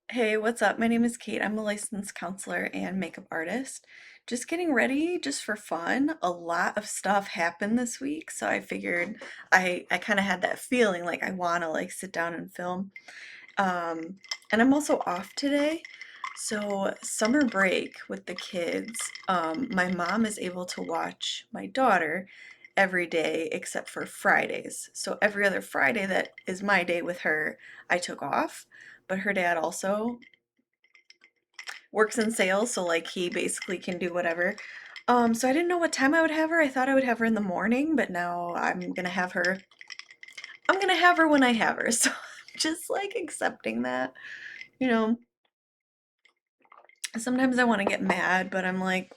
Hey, what's up? My name is Kate. I'm a licensed counselor and makeup artist. Just getting ready just for fun. A lot of stuff happened this week, so I figured I kind of had that feeling like I want to like sit down and film. Um, and I'm also off today. So summer break with the kids, my mom is able to watch my daughter every day except for Fridays. So every other Friday that is my day with her, I took off. But her dad also works in sales, so like he basically can do whatever. So I didn't know what time I would have her. I thought I would have her in the morning, but now I'm gonna have her when I have her. So I'm just like accepting that. You know, sometimes I want to get mad, but I'm like,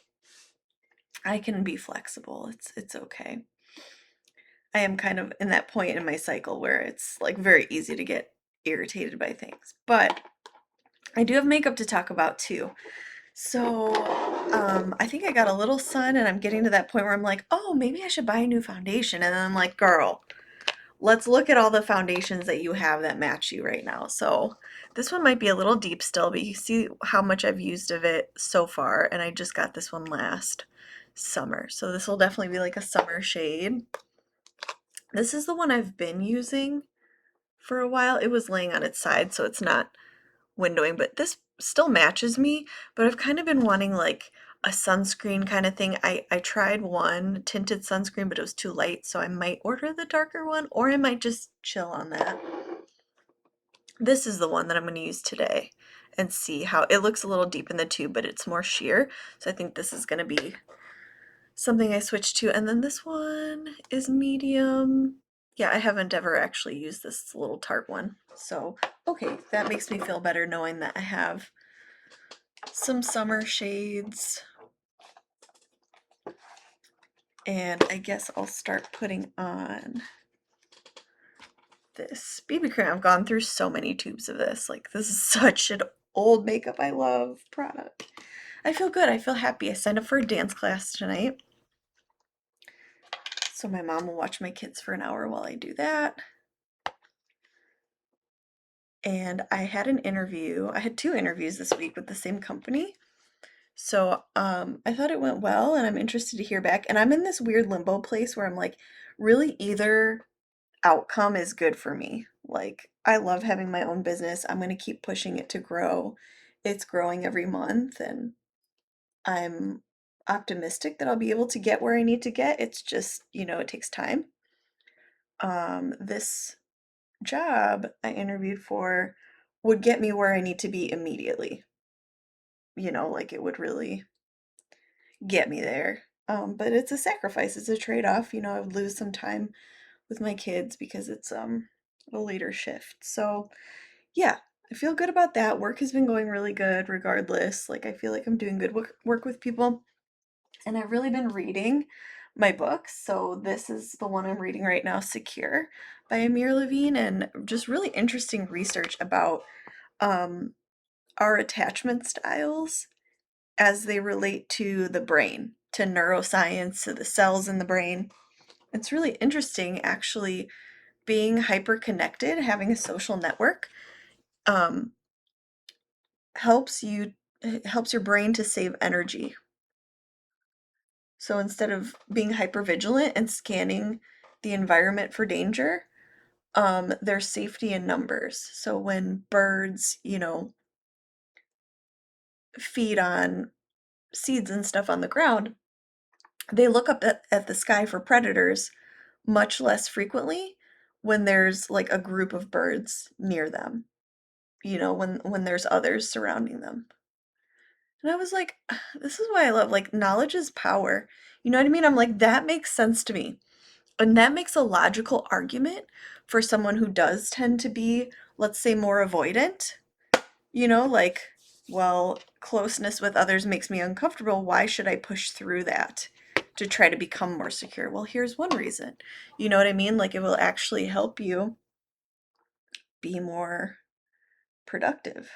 I can be flexible. It's okay. I am kind of in that point in my cycle where it's like very easy to get irritated by things. But I do have makeup to talk about too. So, I think I got a little sun and I'm getting to that point where I'm like, oh, maybe I should buy a new foundation. And then I'm like, girl, let's look at all the foundations that you have that match you right now. So, this one might be a little deep still, but you see how much I've used of it so far. And I just got this one last summer. So, this will definitely be like a summer shade. This is the one I've been using for a while. It was laying on its side, so it's not windowing, but this still matches me. But I've kind of been wanting like a sunscreen kind of thing. I tried one tinted sunscreen, but it was too light, so I might order the darker one, or I might just chill on that. This is the one that I'm going to use today and see how it looks. A little deep in the tube, but it's more sheer. So I think this is going to be something I switch to. And then this one is medium. Yeah, I haven't ever actually used this little Tarte one. So, okay, that makes me feel better knowing that I have some summer shades. And I guess I'll start putting on this BB cream. I've gone through so many tubes of this. Like, this is such an old makeup I love product. I feel good. I feel happy. I signed up for a dance class tonight. So my mom will watch my kids for an hour while I do that. And I had an interview. I had two interviews this week with the same company. So I thought it went well, and I'm interested to hear back. And I'm in this weird limbo place where I'm like, really either outcome is good for me. Like, I love having my own business. I'm going to keep pushing it to grow. It's growing every month, and I'm optimistic that I'll be able to get where I need to get. It's just, it takes time. This job I interviewed for would get me where I need to be immediately. Like it would really get me there. But it's a sacrifice, it's a trade-off. I would lose some time with my kids because it's a later shift. So, yeah, I feel good about that. Work has been going really good regardless. Like I feel like I'm doing good work with people. And I've really been reading my books. So this is the one I'm reading right now, Secure by Amir Levine, and just really interesting research about um, our attachment styles as they relate to the brain, to neuroscience, to the cells in the brain. It's really interesting, actually, being hyper connected, having a social network, um, helps you helps your brain to save energy. So instead of being hyper vigilant and scanning the environment for danger, there's safety in numbers. So when birds, feed on seeds and stuff on the ground, they look up at the sky for predators much less frequently when there's like a group of birds near them, when there's others surrounding them. And I was like, this is why I love like knowledge is power. You know what I mean? I'm like, that makes sense to me. And that makes a logical argument for someone who does tend to be, let's say, more avoidant. Like, well, closeness with others makes me uncomfortable. Why should I push through that to try to become more secure? Well, here's one reason. You know what I mean? Like, it will actually help you be more productive,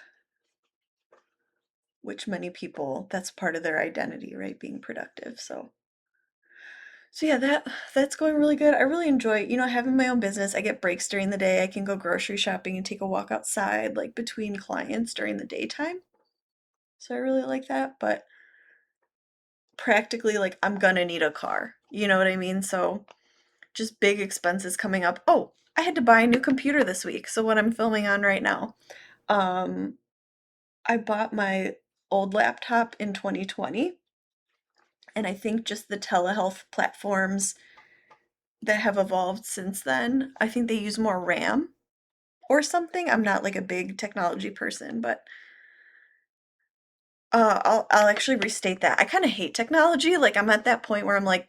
which many people, that's part of their identity, right? Being productive. So, So yeah, that's going really good. I really enjoy, having my own business. I get breaks during the day. I can go grocery shopping and take a walk outside, like between clients during the daytime. So I really like that. But practically, like, I'm gonna need a car. You know what I mean? So just big expenses coming up. Oh, I had to buy a new computer this week. So what I'm filming on right now. Um, I bought my old laptop in 2020, and I think just the telehealth platforms that have evolved since then, I think they use more RAM or something. I'm not like a big technology person, but I'll actually restate that. I kind of hate technology. Like I'm at that point where I'm like,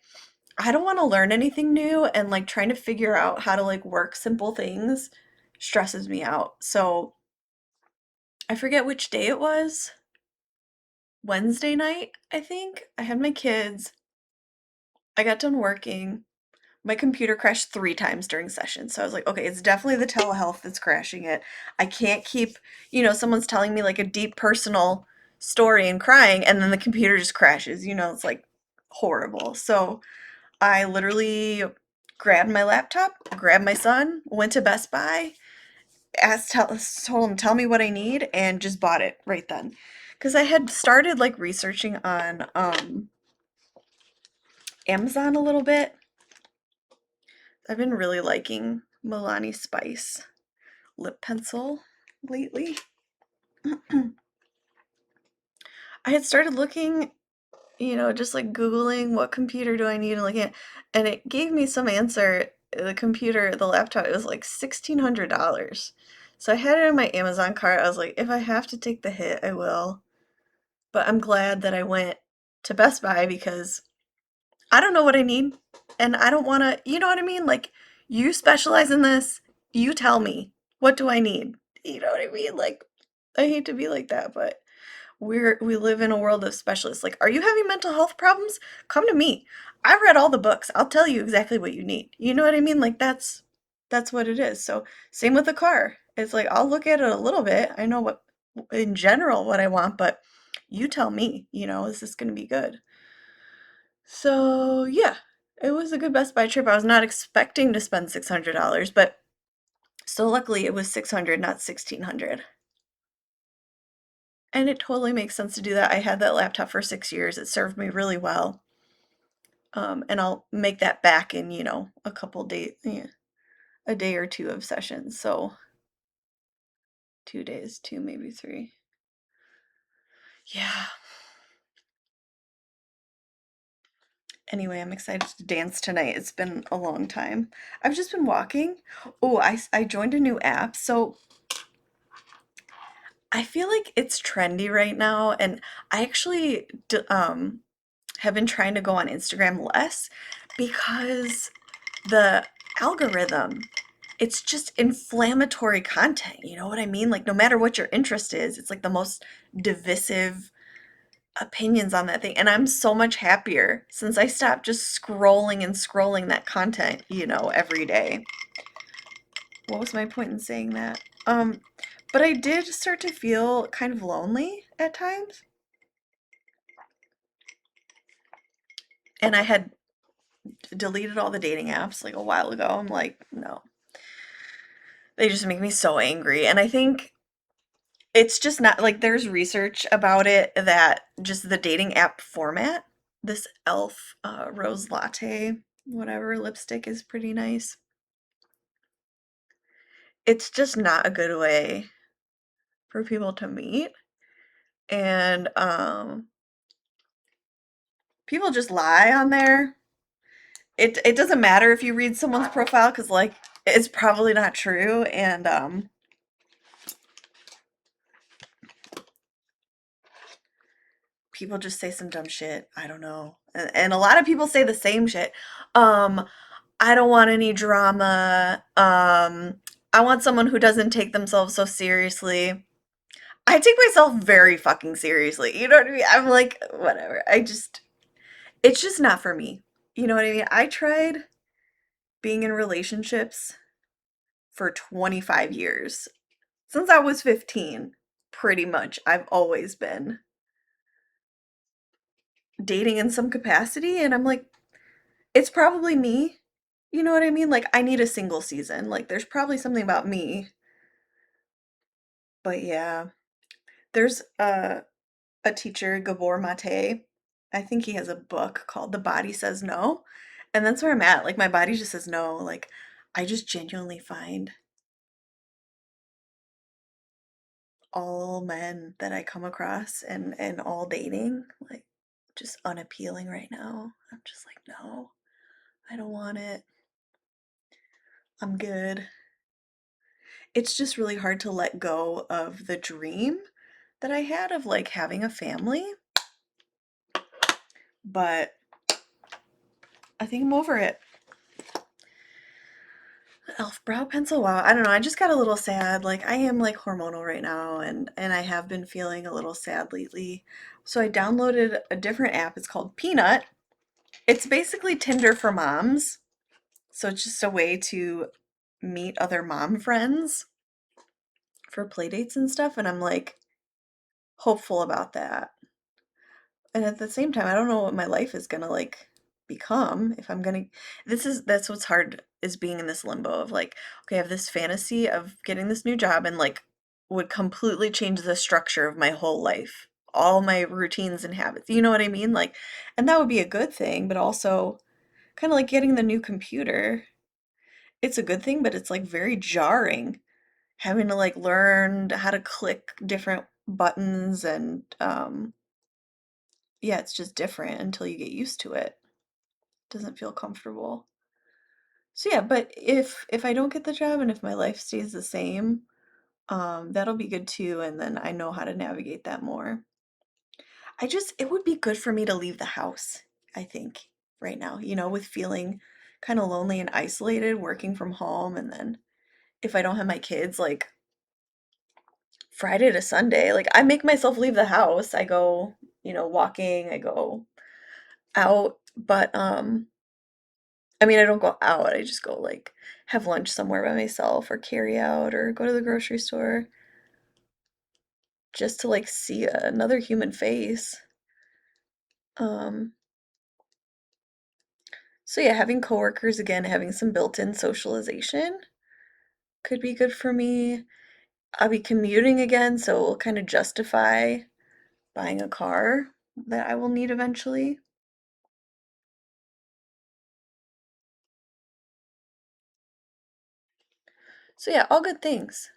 I don't want to learn anything new, and like trying to figure out how to like work simple things stresses me out. So I forget which day it was. Wednesday night, I think. I had my kids. I got done working. My computer crashed 3 times during session. So I was like, okay, it's definitely the telehealth that's crashing it. I can't keep, someone's telling me like a deep personal story and crying, and then the computer just crashes. It's like horrible. So I literally grabbed my laptop, grabbed my son, went to Best Buy, told him, tell me what I need, and just bought it right then. Because I had started like researching on Amazon a little bit. I've been really liking Milani Spice lip pencil lately. I had started looking, just like Googling what computer do I need and and it gave me some answer. The laptop, it was like $1,600. So I had it in my Amazon cart. I was like, if I have to take the hit, I will. But I'm glad that I went to Best Buy because I don't know what I need, and I don't want to, you know what I mean? Like, you specialize in this, you tell me, what do I need? You know what I mean? Like, I hate to be like that, but we live in a world of specialists. Like, are you having mental health problems? Come to me. I read all the books. I'll tell you exactly what you need. You know what I mean? Like, that's what it is. So, same with the car. It's like I'll look at it a little bit. I know what in general what I want, but you tell me, is this going to be good? So, yeah, it was a good Best Buy trip. I was not expecting to spend $600, but so luckily it was 600, not 1,600. And it totally makes sense to do that. I had that laptop for 6 years. It served me really well. And I'll make that back in, a couple days, yeah, a day or two of sessions. So 2 days, two, maybe three. Yeah. Anyway, I'm excited to dance tonight. It's been a long time. I've just been walking. Oh, I joined a new app. So I feel like it's trendy right now, and I actually have been trying to go on Instagram less because the algorithm, it's just inflammatory content. You know what I mean? Like, no matter what your interest is, it's like the most divisive opinions on that thing. And I'm so much happier since I stopped just scrolling and scrolling that content, every day. What was my point in saying that? But I did start to feel kind of lonely at times. And I had deleted all the dating apps like a while ago. I'm like, no. They just make me so angry. And I think it's just not like there's research about it that just the dating app format, this elf rose latte, whatever lipstick is pretty nice. It's just not a good way for people to meet. And people just lie on there. It doesn't matter if you read someone's profile because like it's probably not true, and people just say some dumb shit. I don't know, and a lot of people say the same shit. Um, I don't want any drama. I want someone who doesn't take themselves so seriously. I take myself very fucking seriously. You know what I mean? I'm like, whatever. It's just not for me. You know what I mean? I tried being in relationships for 25 years. Since I was 15, pretty much, I've always been dating in some capacity. And I'm like, It's probably me. You know what I mean? Like I need a single season. Like there's probably something about me. But yeah, there's a teacher, Gabor Mate. I think he has a book called The Body Says No. And that's where I'm at. Like my body just says no. Like I just genuinely find all men that I come across and all dating like just unappealing right now. I'm just like, no, I don't want it. I'm good. It's just really hard to let go of the dream that I had of like having a family, but I think I'm over it. Elf brow pencil. Wow, I don't know. I just got a little sad. Like I am like hormonal right now, and I have been feeling a little sad lately. So I downloaded a different app. It's called Peanut. It's basically Tinder for moms. So it's just a way to meet other mom friends for play dates and stuff. And I'm like hopeful about that. And at the same time, I don't know what my life is gonna like become if I'm gonna that's what's hard is being in this limbo of like, okay, I have this fantasy of getting this new job and like would completely change the structure of my whole life, all my routines and habits. You know what I mean? Like, and that would be a good thing, but also kind of like getting the new computer. It's a good thing, but it's like very jarring having to like learn how to click different buttons and yeah, it's just different until you get used to it. Doesn't feel comfortable. So yeah, but if I don't get the job and if my life stays the same, that'll be good too, and then I know how to navigate that more. It would be good for me to leave the house, I think, right now, with feeling kind of lonely and isolated, working from home, and then if I don't have my kids, like Friday to Sunday, like I make myself leave the house. I go, walking, I go out, but I mean, I don't go out. I just go like have lunch somewhere by myself or carry out or go to the grocery store just to like see another human face. Um, so yeah, having coworkers again, having some built-in socialization could be good for me. I'll be commuting again, so it will kind of justify buying a car that I will need eventually. So yeah, all good things.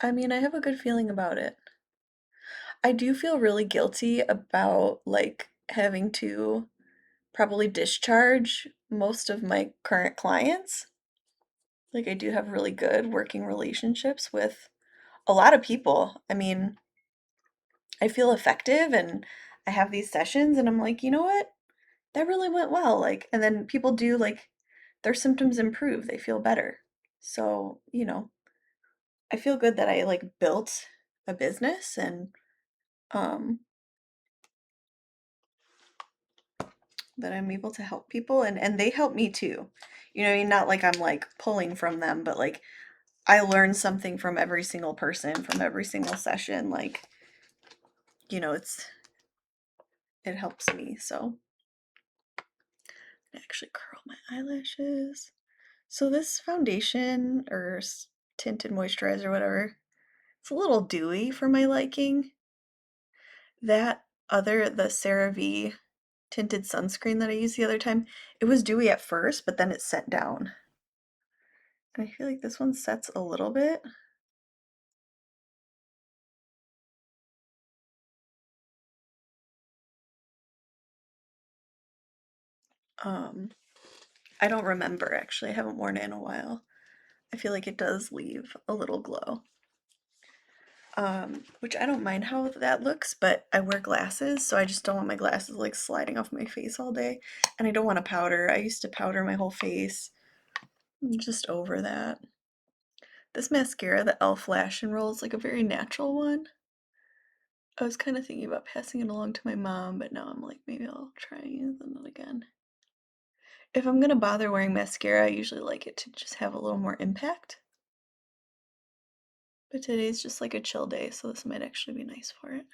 I mean, I have a good feeling about it. I do feel really guilty about like having to probably discharge most of my current clients. Like I do have really good working relationships with a lot of people. I mean, I feel effective and I have these sessions and I'm like, you know what? That really went well. Like, and then people do like their symptoms improve, they feel better. So, I feel good that I like built a business and um that I'm able to help people and they help me too. You know what I mean? Not like I'm like pulling from them, but like I learn something from every single person, from every single session. Like, it helps me. So I actually curl my eyelashes. So this foundation or tinted moisturizer, whatever, it's a little dewy for my liking. The CeraVe tinted sunscreen that I used the other time, it was dewy at first, but then it set down. And I feel like this one sets a little bit. Um, I don't remember actually. I haven't worn it in a while. I feel like it does leave a little glow. Which I don't mind how that looks, but I wear glasses, so I just don't want my glasses like sliding off my face all day. And I don't want to powder. I used to powder my whole face. I'm just over that. This mascara, the e.l.f. Lash and Roll, is like a very natural one. I was kind of thinking about passing it along to my mom, but now I'm like, maybe I'll try using it again. If I'm gonna bother wearing mascara, I usually like it to just have a little more impact. But today's just like a chill day, so this might actually be nice for it.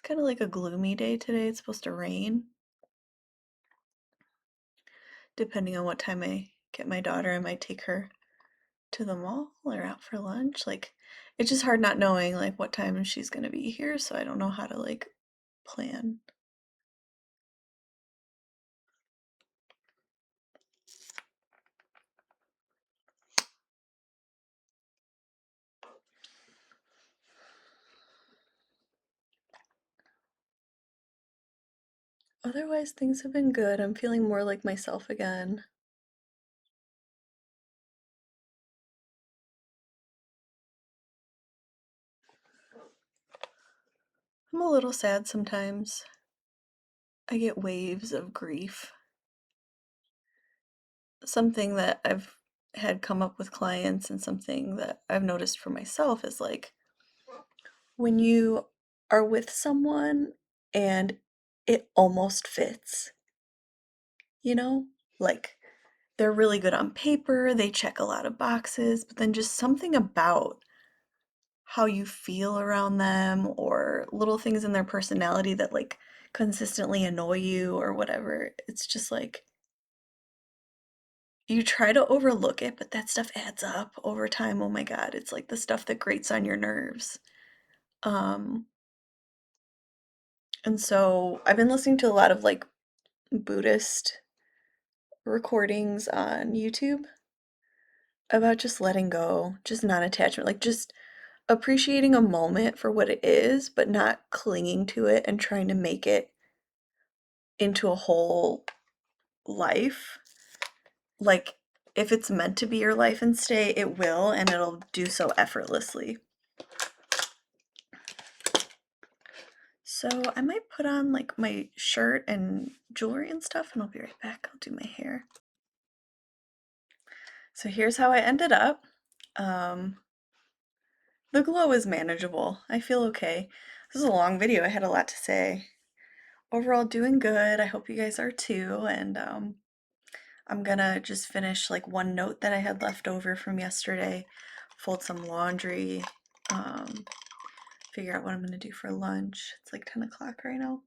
kind of like a gloomy day today. It's supposed to rain. Depending on what time I get my daughter, I might take her to the mall or out for lunch. Like, it's just hard not knowing like what time she's gonna be here, so I don't know how to like plan. Otherwise, things have been good. I'm feeling more like myself again. I'm a little sad sometimes. I get waves of grief. Something that I've had come up with clients and something that I've noticed for myself is like when you are with someone and it almost fits, you know? Like they're really good on paper, they check a lot of boxes, but then just something about how you feel around them or little things in their personality that like consistently annoy you or whatever. It's just like you try to overlook it, but that stuff adds up over time. Oh my God, it's like the stuff that grates on your nerves. Um, and so I've been listening to a lot of like Buddhist recordings on YouTube about just letting go, just non-attachment, like just appreciating a moment for what it is, but not clinging to it and trying to make it into a whole life. Like, if it's meant to be your life and stay, it will, and it'll do so effortlessly. So I might put on like my shirt and jewelry and stuff, and I'll be right back. I'll do my hair. So here's how I ended up. Um, the glow is manageable. I feel okay. This is a long video. I had a lot to say. Overall, doing good. I hope you guys are too. And I'm gonna just finish like one note that I had left over from yesterday, fold some laundry, um, figure out what I'm gonna do for lunch. It's like 10 o'clock right now.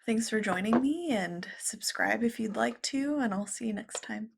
Thanks for joining me and subscribe if you'd like to, and I'll see you next time.